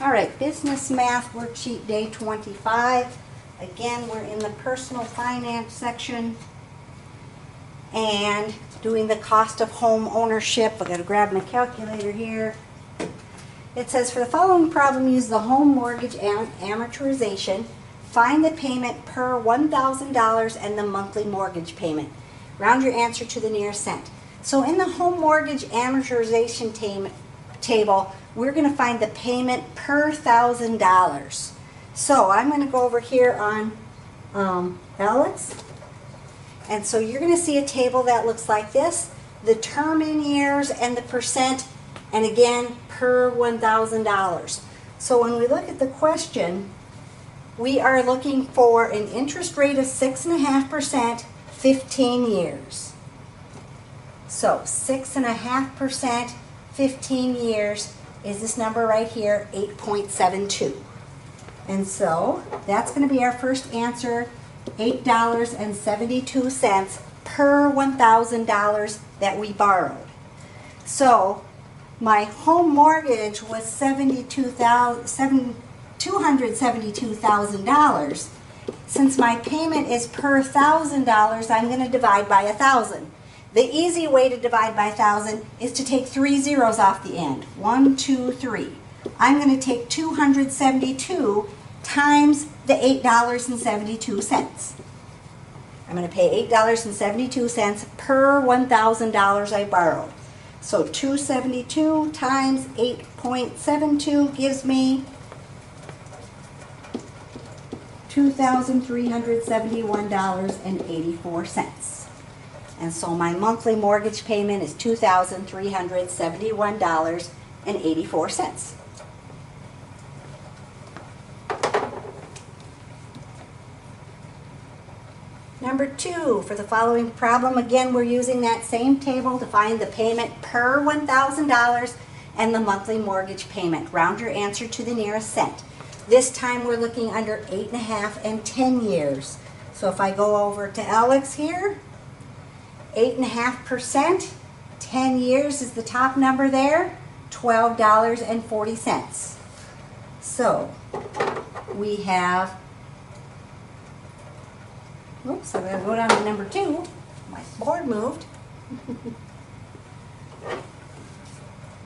All right, Business Math Worksheet Day 25. Again, we're in the personal finance section and doing the cost of home ownership. I've got to grab my calculator here. It says, for the following problem, use the home mortgage amortization. Find the payment per $1,000 and the monthly mortgage payment. Round your answer to the nearest cent. So in the home mortgage amortization table, we're going to find the payment per $1,000. So I'm going to go over here on Alex. And so you're going to see a table that looks like this. The term in years and the percent, and again, per $1,000. So when we look at the question, we are looking for an interest rate of 6.5%, 15 years. So 6.5%, 15 years is this number right here, 8.72. And so that's going to be our first answer, $8.72 per $1,000 that we borrowed. So my home mortgage was $272,000. Since my payment is per $1,000, I'm going to divide by 1,000. The easy way to divide by 1,000 is to take 3 zeros off the end. 1, 2, 3. I'm going to take 272 times the $8.72. I'm going to pay $8.72 per $1,000 I borrowed. So 272 times 8.72 gives me $2,371.84. And so my monthly mortgage payment is $2,371.84. Number 2, for the following problem, again, we're using that same table to find the payment per $1,000 and the monthly mortgage payment. Round your answer to the nearest cent. This time we're looking under 8.5 and 10 years. So if I go over to Alex here, 8.5%, 10 years is the top number there, $12.40. So we have, oops, I'm going to go down to number 2. My board moved.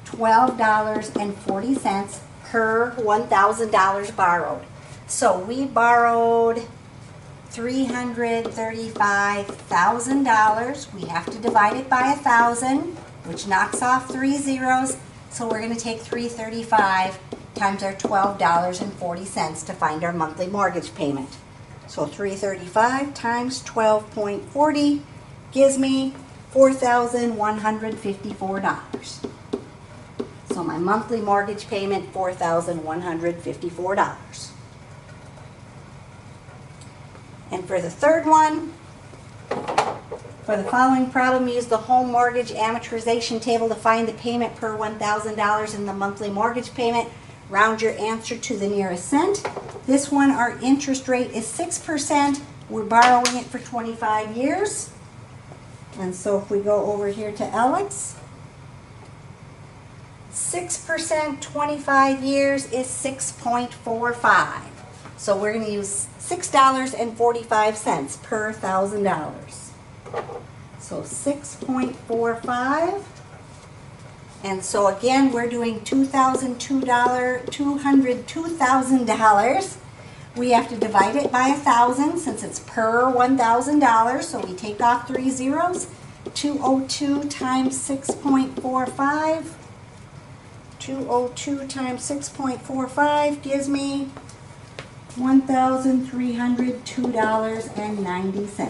$12.40 per $1,000 borrowed. So we borrowed $335,000. We have to divide it by 1,000, which knocks off 3 zeros. So we're going to take 335 times our $12.40 to find our monthly mortgage payment. So 335 times 12.40 gives me $4,154. So my monthly mortgage payment, $4,154. And for the third one, for the following problem, use the home mortgage amortization table to find the payment per $1,000 and the monthly mortgage payment. Round your answer to the nearest cent. This one, our interest rate is 6%. We're borrowing it for 25 years. And so if we go over here to Alex, 6%, 25 years is 6.45. So we're going to use $6.45 per $1,000. So 6.45. And so again, we're doing $202,000. We have to divide it by 1,000 since it's per $1,000. So we take off 3 zeros. 202 times 6.45. 202 times 6.45 gives me $1,302.90.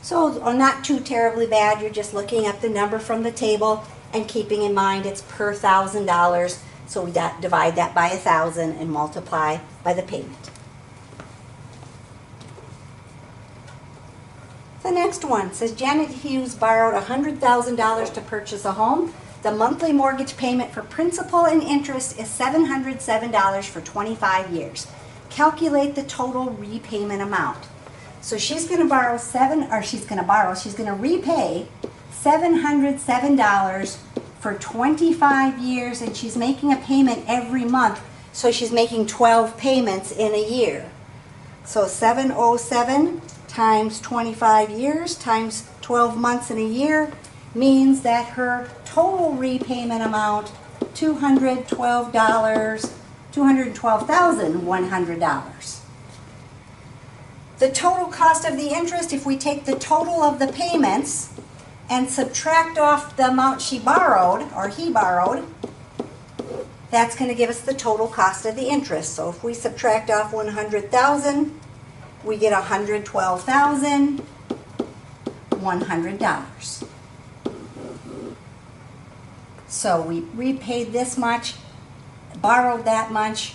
So not too terribly bad. You're just looking at the number from the table and keeping in mind it's per $1,000. So we divide that by 1,000 and multiply by the payment. The next one says Janet Hughes borrowed $100,000 to purchase a home. The monthly mortgage payment for principal and interest is $707 for 25 years. Calculate the total repayment amount. So she's going to repay $707 for 25 years, and she's making a payment every month, so she's making 12 payments in a year. So 707 times 25 years times 12 months in a year means that her total repayment amount, $212,100. The total cost of the interest, if we take the total of the payments and subtract off the amount she borrowed, or he borrowed, that's going to give us the total cost of the interest. So if we subtract off $100,000, we get $112,100. So we repaid this much, borrowed that much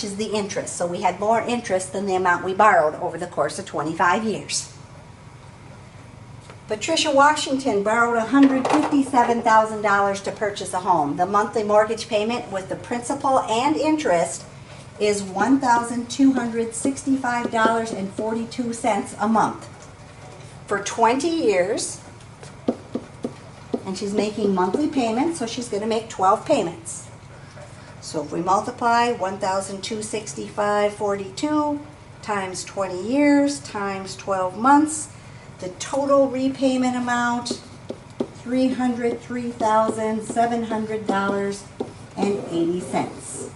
is the interest. So we had more interest than the amount we borrowed over the course of 25 years. Patricia Washington borrowed $157,000 to purchase a home. The monthly mortgage payment with the principal and interest is $1,265.42 a month for 20 years. And she's making monthly payments, so she's going to make 12 payments. So if we multiply $1,265.42 times 20 years times 12 months, the total repayment amount, $303,700.80.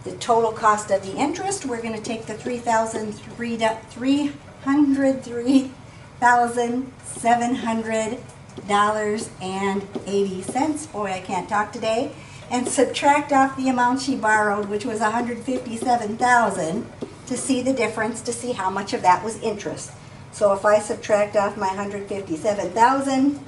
The total cost of the interest, we're going to take the $303,700.80. Boy, I can't talk today. And subtract off the amount she borrowed, which was $157,000, to see the difference, to see how much of that was interest. So if I subtract off my $157,000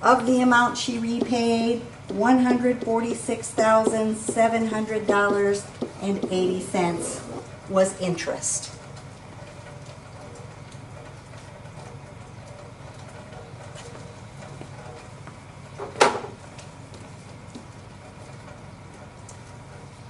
of the amount she repaid, $146,700.80 was interest.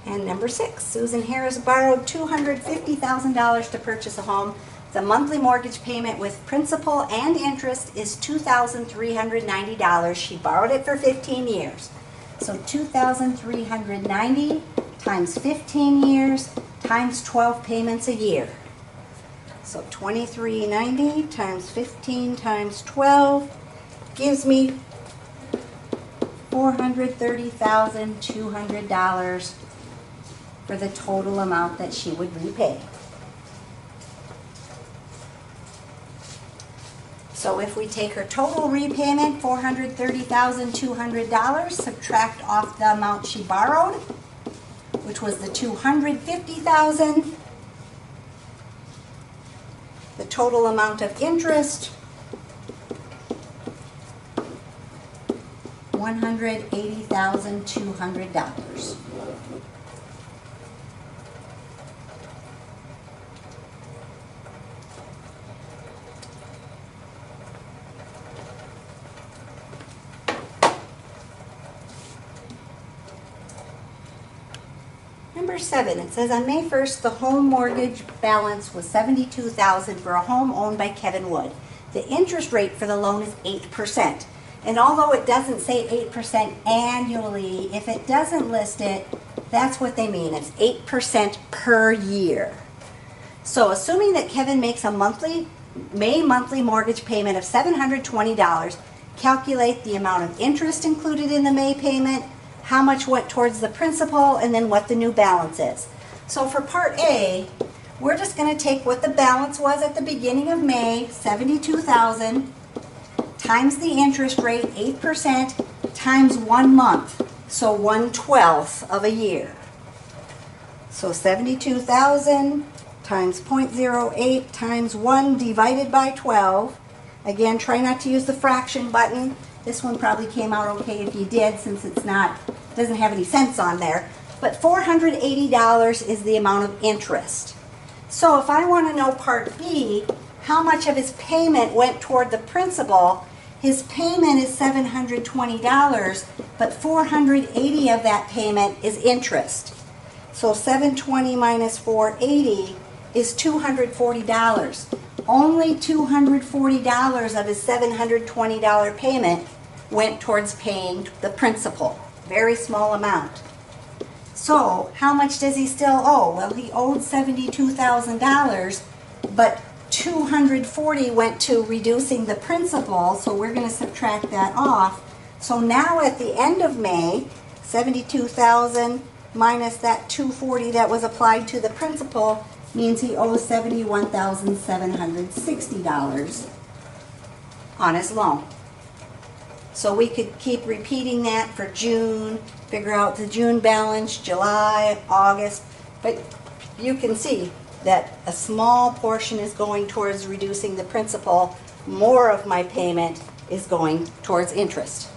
And number 6, Susan Harris borrowed $250,000 to purchase a home. The monthly mortgage payment with principal and interest is $2,390. She borrowed it for 15 years. So $2,390 times 15 years times 12 payments a year. So $2,390 times 15 times 12 gives me $430,200 for the total amount that she would repay. So if we take her total repayment, $430,200, subtract off the amount she borrowed, which was the $250,000, the total amount of interest, $180,200. Number 7, it says on May 1st, the home mortgage balance was $72,000 for a home owned by Kevin Wood. The interest rate for the loan is 8%. And although it doesn't say 8% annually, if it doesn't list it, that's what they mean. It's 8% per year. So assuming that Kevin makes a May monthly mortgage payment of $720, calculate the amount of interest included in the May payment, how much went towards the principal, and then what the new balance is. So for part A, we're just going to take what the balance was at the beginning of May, $72,000, times the interest rate, 8%, times 1 month, so 1/12 of a year. So 72,000 times 0.08 times 1 divided by 12. Again, try not to use the fraction button. This one probably came out okay if you did, since doesn't have any cents on there. But $480 is the amount of interest. So if I want to know part B, how much of his payment went toward the principal, his payment is $720, but $480 of that payment is interest. So $720 minus $480 is $240. Only $240 of his $720 payment went towards paying the principal. Very small amount. So how much does he still owe? Well, he owed $72,000, but $240 went to reducing the principal, so we're going to subtract that off. So now at the end of May, $72,000 minus that $240 that was applied to the principal means he owes $71,760 on his loan. So we could keep repeating that for June, figure out the June balance, July, August, but you can see that a small portion is going towards reducing the principal. More of my payment is going towards interest.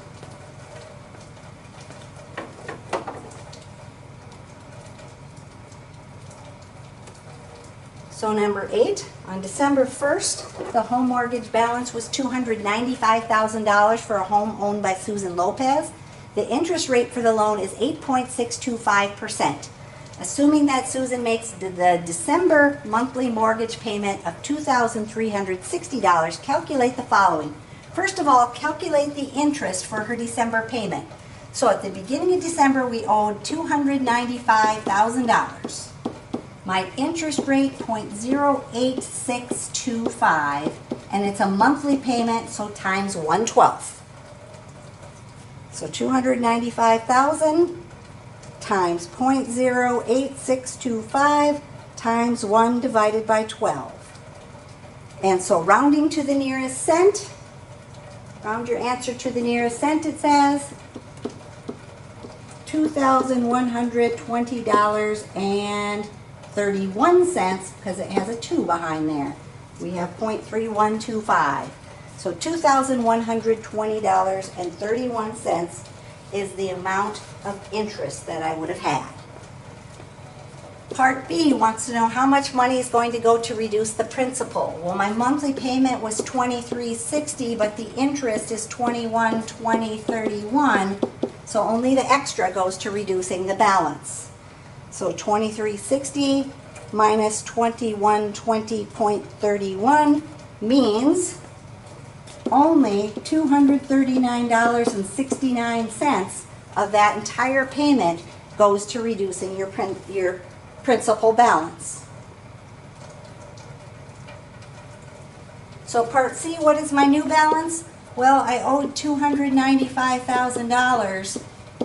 So number 8, on December 1st, the home mortgage balance was $295,000 for a home owned by Susan Lopez. The interest rate for the loan is 8.625%. Assuming that Susan makes the December monthly mortgage payment of $2,360, calculate the following. First of all, calculate the interest for her December payment. So at the beginning of December, we owed $295,000. My interest rate, 0.08625, and it's a monthly payment, so times 1/12. So $295,000 times 0.08625 times 1 divided by 12. And so rounding to the nearest cent, round your answer to the nearest cent, it says $2,120.31 because it has a 2 behind there. We have 0.3125. So $2,120.31 is the amount of interest that I would have had. Part B wants to know how much money is going to go to reduce the principal. Well, my monthly payment was $23.60, but the interest is $21.20.31, so only the extra goes to reducing the balance. So $23.60 minus $21.20.31 means only $239.69 of that entire payment goes to reducing your principal balance. So part C, what is my new balance? Well, I owed $295,000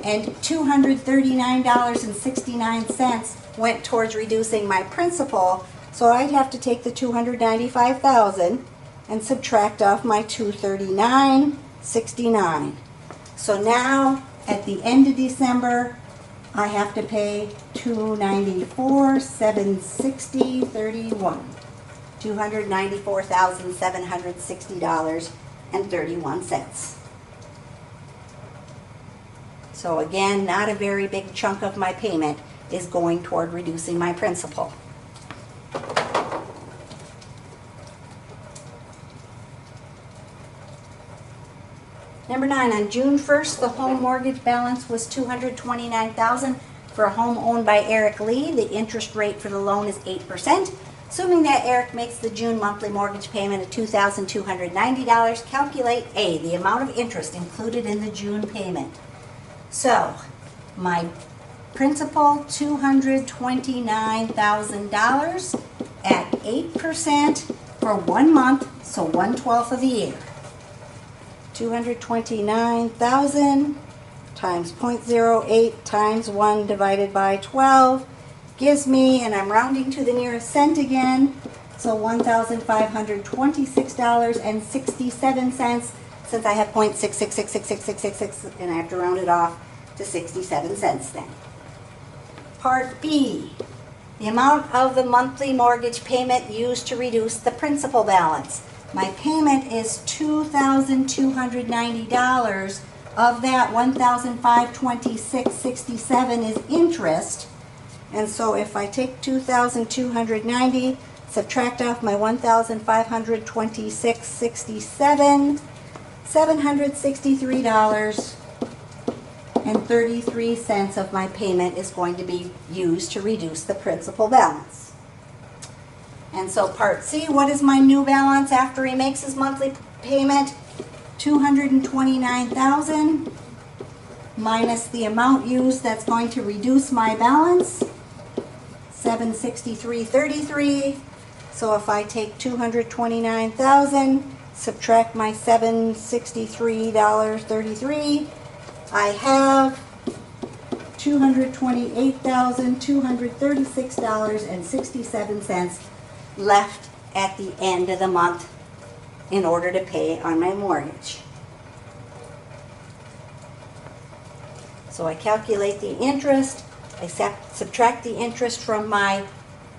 and $239.69 went towards reducing my principal, so I'd have to take the $295,000 and subtract off my $239.69. So now at the end of December, I have to pay $294,760.31. $294,760.31. So again, not a very big chunk of my payment is going toward reducing my principal. Number 9, on June 1st, the home mortgage balance was $229,000 for a home owned by Eric Lee. The interest rate for the loan is 8%. Assuming that Eric makes the June monthly mortgage payment of $2,290, calculate A, the amount of interest included in the June payment. So, my principal, $229,000 at 8% for 1 month, so 1/12 of the year. 229,000 times 0.08 times 1 divided by 12 gives me, and I'm rounding to the nearest cent again, so $1,526.67 since I have 0.6666666 and I have to round it off to 67 cents then. Part B, the amount of the monthly mortgage payment used to reduce the principal balance. My payment is $2,290. Of that, $1,526.67 is interest. And so if I take $2,290, subtract off my $1,526.67, $763.33 of my payment is going to be used to reduce the principal balance. And so part C, what is my new balance after he makes his monthly payment? $229,000 minus the amount used that's going to reduce my balance, $763.33. So if I take $229,000, subtract my $763.33, I have $228,236.67 left at the end of the month in order to pay on my mortgage. So I calculate the interest, I subtract the interest from my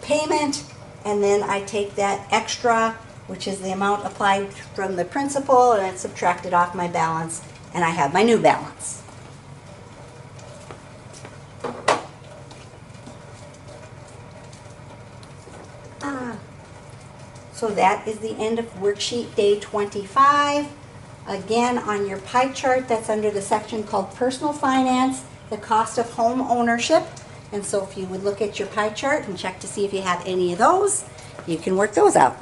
payment, and then I take that extra, which is the amount applied from the principal, and it's subtracted off my balance, and I have my new balance. So that is the end of worksheet day 25. Again, on your pie chart, that's under the section called Personal Finance, the cost of home ownership. And so if you would look at your pie chart and check to see if you have any of those, you can work those out.